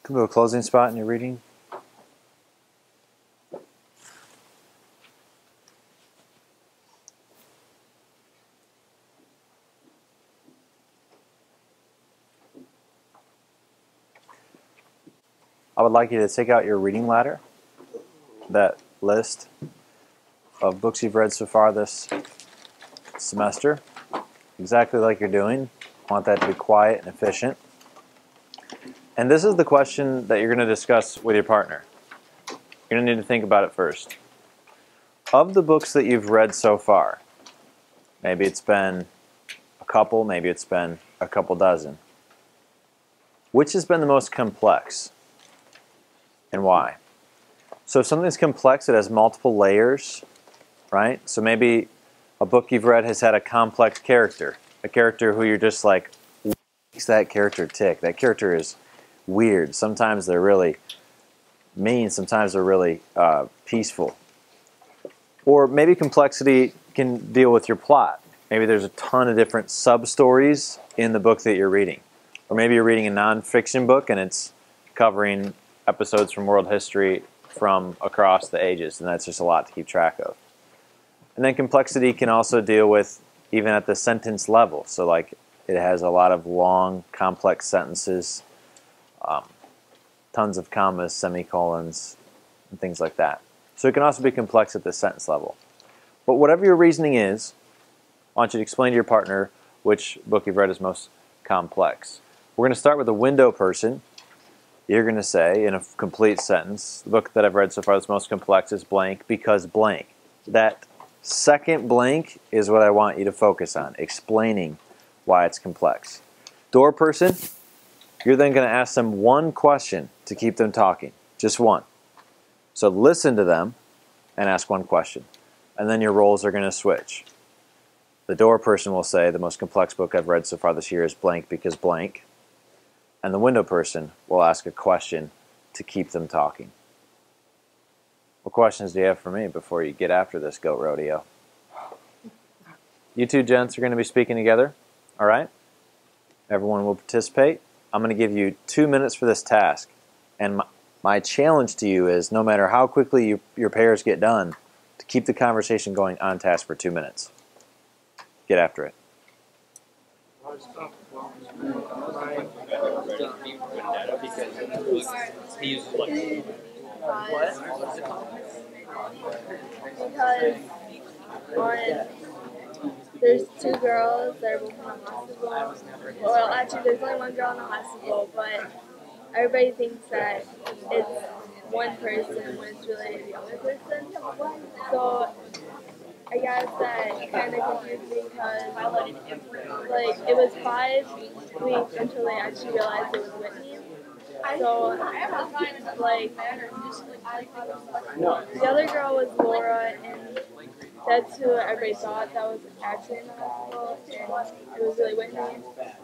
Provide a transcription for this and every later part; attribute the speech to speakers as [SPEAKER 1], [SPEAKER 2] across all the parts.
[SPEAKER 1] Come to a closing spot in your reading. I would like you to take out your reading ladder, that list of books you've read so far this semester, exactly like you're doing. I want that to be quiet and efficient. And this is the question that you're going to discuss with your partner. You're going to need to think about it first. Of the books that you've read so far, maybe it's been a couple, maybe it's been a couple dozen, which has been the most complex and why? So if something's complex, it has multiple layers, right? So maybe a book you've read has had a complex character, a character who you're just like, what makes that character tick? That character is weird. Sometimes they're really mean, sometimes they're really peaceful. Or maybe complexity can deal with your plot. Maybe there's a ton of different sub-stories in the book that you're reading. Or maybe you're reading a non-fiction book and it's covering episodes from world history from across the ages, and that's just a lot to keep track of. And then complexity can also deal with even at the sentence level. So like it has a lot of long, complex sentences, tons of commas, semicolons, and things like that. So it can also be complex at the sentence level. But whatever your reasoning is, I want you to explain to your partner which book you've read is most complex. We're going to start with the window person. You're going to say in a complete sentence, the book that I've read so far that's most complex is blank because blank. That second blank is what I want you to focus on, explaining why it's complex. Door person, you're then going to ask them one question to keep them talking, just one. So listen to them and ask one question. And then your roles are going to switch. The door person will say, the most complex book I've read so far this year is blank because blank. And the window person will ask a question to keep them talking. What questions do you have for me before you get after this goat rodeo? You two gents are going to be speaking together, all right? Everyone will participate. I'm going to give you 2 minutes for this task. And my challenge to you is no matter how quickly your pairs get done, to keep the conversation going on task for 2 minutes. Get after it.
[SPEAKER 2] Because one, there's two girls that are both on basketball. Well, actually, there's only one girl on basketball, but everybody thinks that it's one person when it's really the other person. So I guess that kind of confused me because, like, it was 5 weeks until they actually realized it was Whitney. So, like, the other girl was Laura, and that's who everybody thought that was actually in the hospital, and it was really Whitney,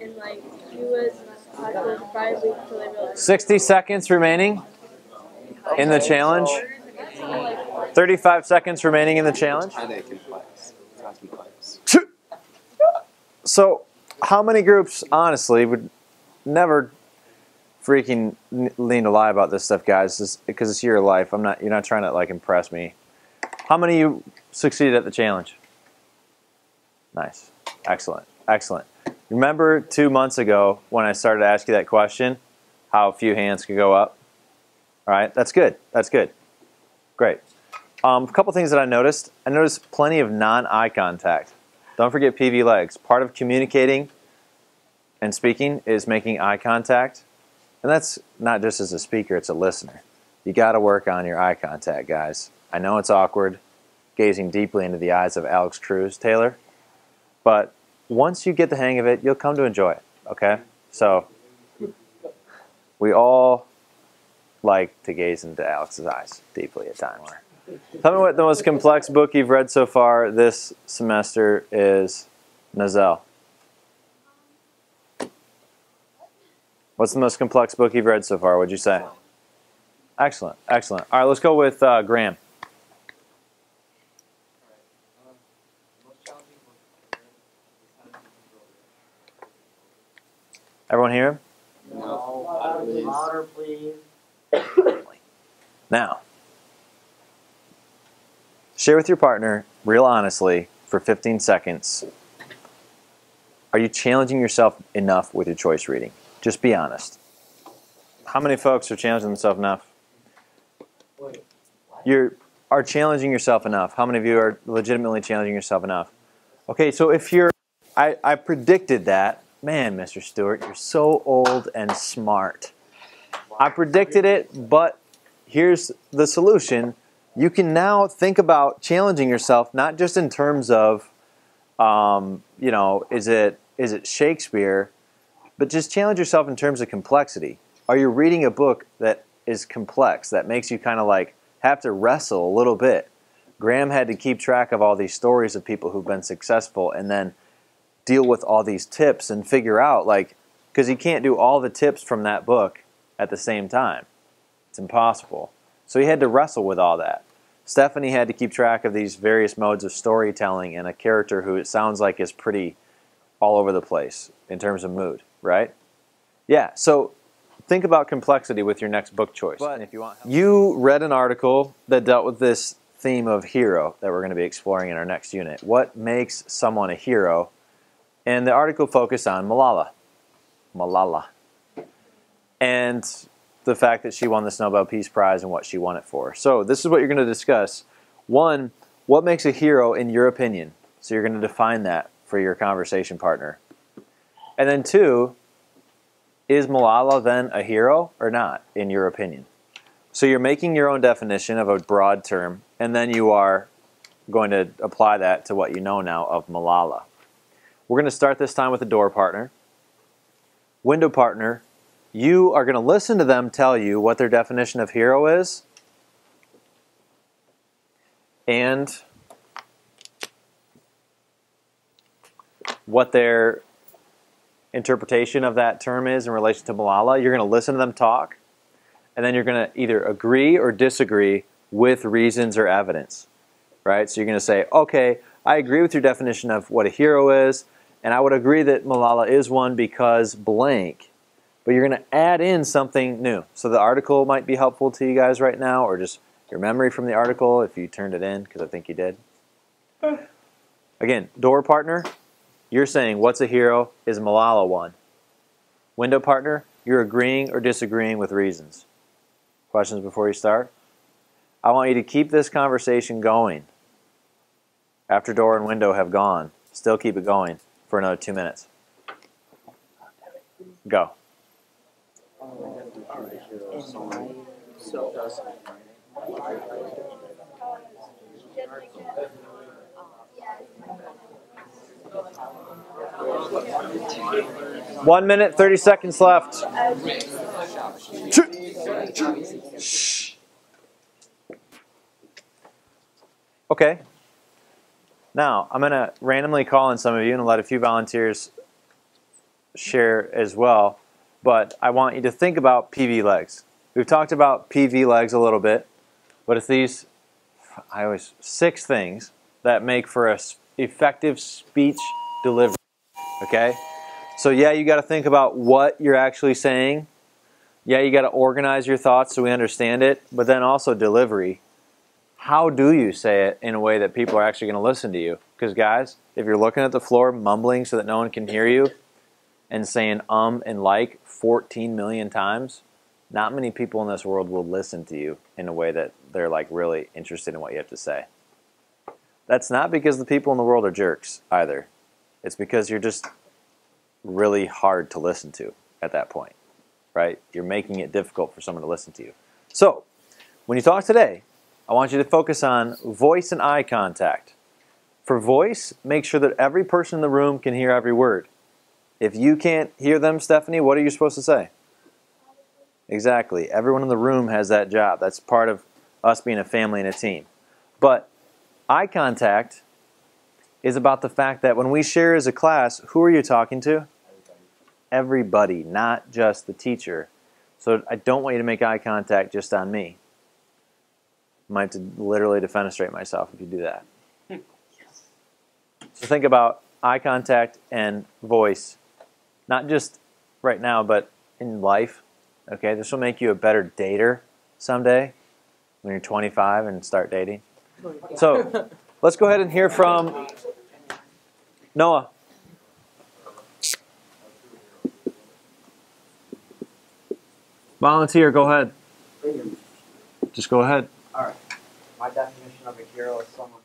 [SPEAKER 2] and, like, she was hospitalized for 5 weeks until they realized.
[SPEAKER 1] 60 seconds remaining in the challenge. 35 seconds remaining in the challenge. So, how many groups, honestly, would never freaking lean to lie about this stuff, guys? Because it's your life. You're not trying to like impress me. How many of you succeeded at the challenge? Nice, excellent, excellent. Remember 2 months ago when I started to ask you that question, how few hands could go up? All right, that's good. That's good. Great. A couple things that I noticed. I noticed plenty of non-eye contact. Don't forget PVLEGS. Part of communicating and speaking is making eye contact. And that's not just as a speaker, it's a listener. You got to work on your eye contact, guys. I know it's awkward gazing deeply into the eyes of Alex Cruz Taylor, but once you get the hang of it, you'll come to enjoy it, okay? So we all like to gaze into Alex's eyes deeply at times. Tell me what the most complex book you've read so far this semester is, Nazelle. What's the most complex book you've read so far, would you say? Excellent, excellent. All right, let's go with Graham. Everyone hear him?
[SPEAKER 3] No. Louder, please.
[SPEAKER 1] Now, share with your partner, real honestly, for 15 seconds. Are you challenging yourself enough with your choice reading? Just be honest. How many folks are challenging themselves enough? You are challenging yourself enough. How many of you are legitimately challenging yourself enough? Okay, so if you're, I predicted that. Man, Mr. Stewart, you're so old and smart. I predicted it, but here's the solution. You can now think about challenging yourself, not just in terms of, you know, is it Shakespeare, but just challenge yourself in terms of complexity. Are you reading a book that is complex, that makes you kind of like have to wrestle a little bit? Graham had to keep track of all these stories of people who've been successful and then deal with all these tips and figure out, like, because you can't do all the tips from that book at the same time. It's impossible. So he had to wrestle with all that. Stephanie had to keep track of these various modes of storytelling and a character who it sounds like is pretty all over the place in terms of mood, right? Yeah, so think about complexity with your next book choice. But if you read an article that dealt with this theme of hero that we're going to be exploring in our next unit. What makes someone a hero? And the article focused on Malala. And the fact that she won this Nobel Peace Prize and what she won it for. So this is what you're going to discuss. One, what makes a hero in your opinion? So you're going to define that for your conversation partner. And then two, is Malala then a hero or not in your opinion? So you're making your own definition of a broad term, and then you are going to apply that to what you know now of Malala. We're going to start this time with a door partner. Window partner, you are going to listen to them tell you what their definition of hero is and what their interpretation of that term is in relation to Malala. You're going to listen to them talk, and then you're going to either agree or disagree with reasons or evidence, right? So you're going to say, okay, I agree with your definition of what a hero is, and I would agree that Malala is one because blank, but you're going to add in something new. So the article might be helpful to you guys right now, or just your memory from the article if you turned it in, because I think you did. Again, door partner, you're saying what's a hero? Is Malala one? Window partner, you're agreeing or disagreeing with reasons. Questions before you start? I want you to keep this conversation going. After door and window have gone, still keep it going for another 2 minutes. Go. One minute, 30 seconds left. Shh. Okay. Now, I'm going to randomly call on some of you and let a few volunteers share as well. But I want you to think about PVLEGS. We've talked about PVLEGS a little bit, but it's these 6 things that make for a effective speech delivery. Okay? So yeah, you got to think about what you're actually saying. Yeah, you got to organize your thoughts so we understand it, but then also delivery. How do you say it in a way that people are actually going to listen to you? Because guys, if you're looking at the floor mumbling so that no one can hear you and saying and like 14 million times, not many people in this world will listen to you in a way that they're like really interested in what you have to say. That's not because the people in the world are jerks either. It's because you're just really hard to listen to at that point, right? You're making it difficult for someone to listen to you. So, when you talk today, I want you to focus on voice and eye contact. For voice, make sure that every person in the room can hear every word. If you can't hear them, Stephanie, what are you supposed to say? Exactly. Everyone in the room has that job. That's part of us being a family and a team. But eye contact is about the fact that when we share as a class, who are you talking to? Everybody, not just the teacher. So I don't want you to make eye contact just on me. I might have to literally defenestrate myself if you do that. So think about eye contact and voice, not just right now, but in life. Okay, this will make you a better dater someday when you're 25 and start dating. So let's go ahead and hear from Noah. Volunteer, go ahead. Just go ahead.
[SPEAKER 3] All right. My definition of a hero is someone